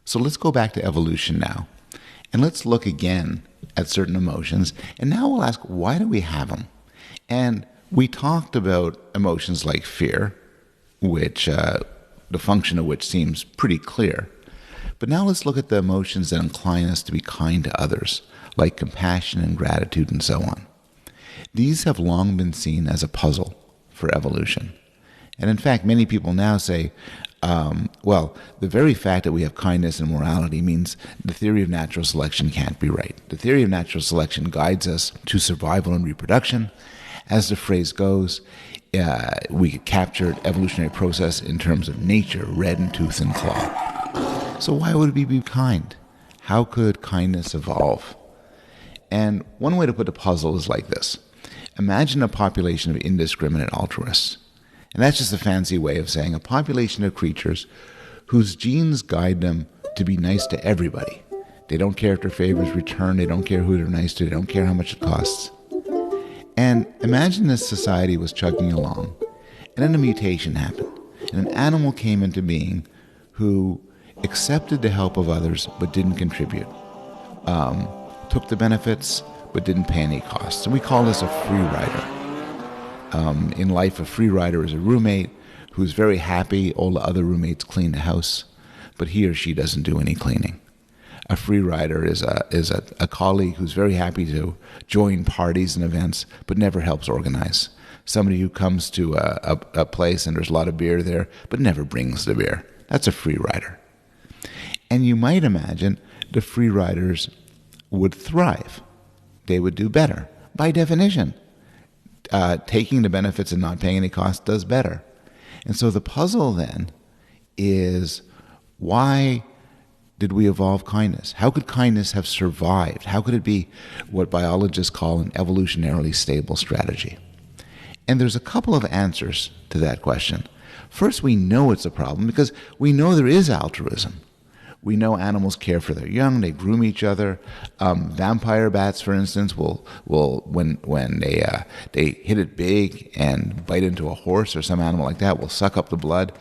So let's go back to evolution now. And let's look again at certain emotions. And now we'll ask, why do we have them? And we talked about emotions like fear, which the function of which seems pretty clear. But now let's look at the emotions that incline us to be kind to others, like compassion and gratitude and so on. These have long been seen as a puzzle for evolution. And in fact, many people now say, the very fact that we have kindness and morality means the theory of natural selection can't be right. The theory of natural selection guides us to survival and reproduction. As the phrase goes, we could capture evolutionary process in terms of nature, red in tooth and claw. So why would we be kind? How could kindness evolve? And one way to put the puzzle is like this. Imagine a population of indiscriminate altruists. And that's just a fancy way of saying a population of creatures whose genes guide them to be nice to everybody. They don't care if their favors return. They don't care who they're nice to. They don't care how much it costs. And imagine this society was chugging along, and then a mutation happened, and an animal came into being who accepted the help of others but didn't contribute, took the benefits but didn't pay any costs. And we call this a free rider. In life, a free rider is a roommate who's very happy all the other roommates clean the house, but he or she doesn't do any cleaning. A free rider is a colleague who's very happy to join parties and events, but never helps organize. Somebody who comes to a place and there's a lot of beer there, but never brings the beer. That's a free rider. And you might imagine the free riders would thrive. They would do better. By definition, taking the benefits and not paying any cost does better. And so the puzzle then is, why did we evolve kindness? How could kindness have survived? How could it be what biologists call an evolutionarily stable strategy? And there's a couple of answers to that question. First, we know it's a problem because we know there is altruism. We know animals care for their young, they groom each other. Vampire bats, for instance, will when they hit it big and bite into a horse or some animal like that, will suck up the blood,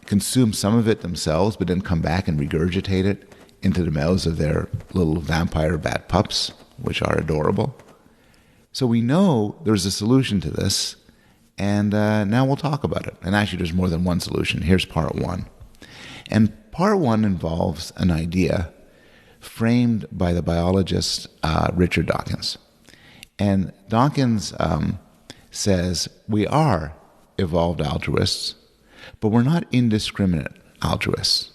consume some of it themselves, but then come back and regurgitate it into the mouths of their little vampire bat pups, which are adorable. So we know there's a solution to this, and now we'll talk about it. And actually, there's more than one solution. Here's part one. And part one involves an idea framed by the biologist Richard Dawkins. And Dawkins says we are evolved altruists, but we're not indiscriminate altruists.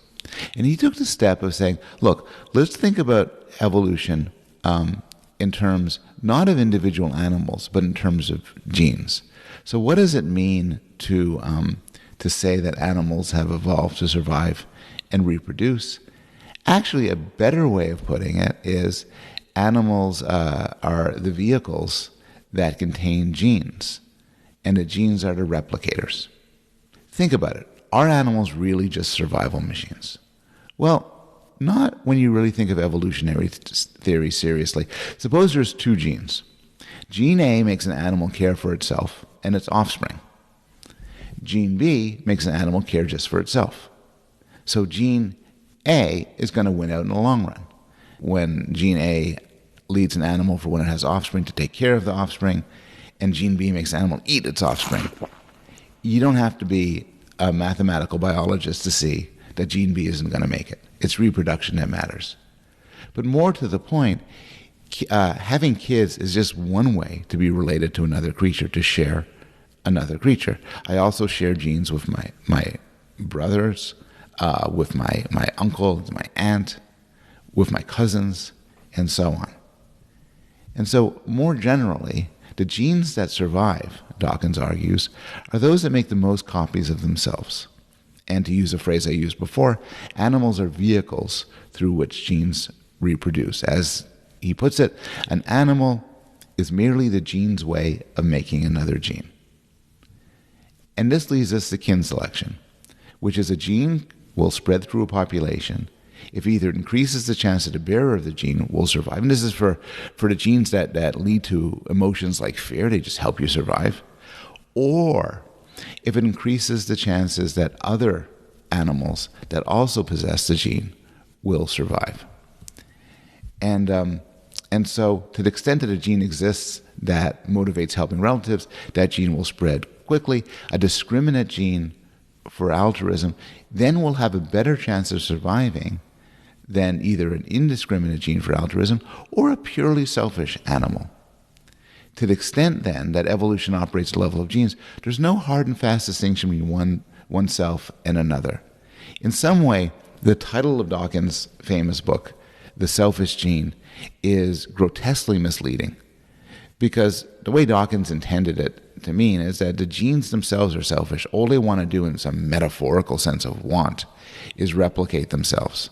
And he took the step of saying, look, let's think about evolution in terms not of individual animals, but in terms of genes. So what does it mean to say that animals have evolved to survive and reproduce? Actually, a better way of putting it is animals are the vehicles that contain genes, and the genes are the replicators. Think about it. Are animals really just survival machines? Well, not when you really think of evolutionary theory seriously. Suppose there's two genes. Gene A makes an animal care for itself and its offspring. Gene B makes an animal care just for itself. So gene A is going to win out in the long run. When gene A leads an animal for when it has offspring to take care of the offspring, and gene B makes an animal eat its offspring. You don't have to be a mathematical biologist to see that gene B isn't going to make it. It's reproduction that matters. But more to the point, having kids is just one way to be related to another creature, to share another creature. I also share genes with my brothers, with my uncle, my aunt, with my cousins, and so on. And so, more generally, the genes that survive, Dawkins argues, are those that make the most copies of themselves. And to use a phrase I used before, animals are vehicles through which genes reproduce. As he puts it, an animal is merely the gene's way of making another gene. And this leads us to kin selection, which is a gene will spread through a population if either it increases the chance that the bearer of the gene will survive, and this is for the genes that lead to emotions like fear, they just help you survive, or if it increases the chances that other animals that also possess the gene will survive. And so to the extent that a gene exists that motivates helping relatives, that gene will spread quickly. A discriminate gene for altruism then will have a better chance of surviving than either an indiscriminate gene for altruism or a purely selfish animal. To the extent then that evolution operates at the level of genes, there's no hard and fast distinction between oneself and another. In some way, the title of Dawkins' famous book, The Selfish Gene, is grotesquely misleading, because the way Dawkins intended it to mean is that the genes themselves are selfish. All they want to do in some metaphorical sense of want is replicate themselves.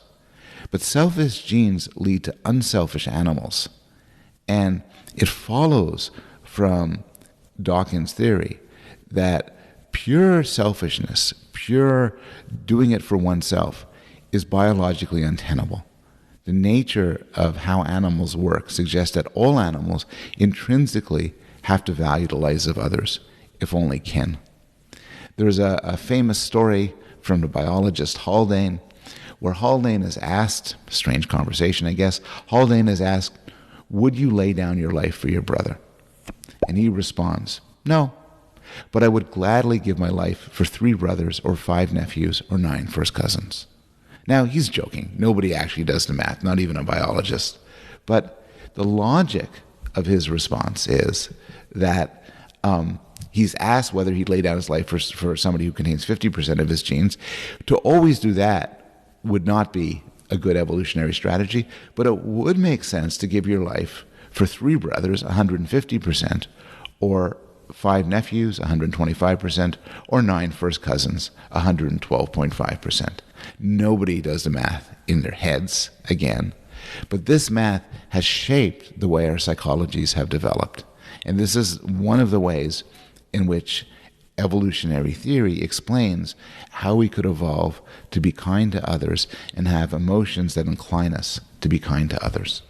But selfish genes lead to unselfish animals. And it follows from Dawkins' theory that pure selfishness, pure doing it for oneself, is biologically untenable. The nature of how animals work suggests that all animals intrinsically have to value the lives of others, if only can. There's a famous story from the biologist Haldane, where Haldane is asked, strange conversation I guess, Haldane is asked, would you lay down your life for your brother? And he responds, no, but I would gladly give my life for 3 brothers or 5 nephews or 9 first cousins. Now, he's joking. Nobody actually does the math, not even a biologist. But the logic of his response is that he's asked whether he'd lay down his life for somebody who contains 50% of his genes. To always do that would not be a good evolutionary strategy, but it would make sense to give your life for 3 brothers 150%, or 5 nephews 125%, or 9 first cousins 112.5%. Nobody does the math in their heads again, but this math has shaped the way our psychologies have developed. And this is one of the ways in which evolutionary theory explains how we could evolve to be kind to others and have emotions that incline us to be kind to others.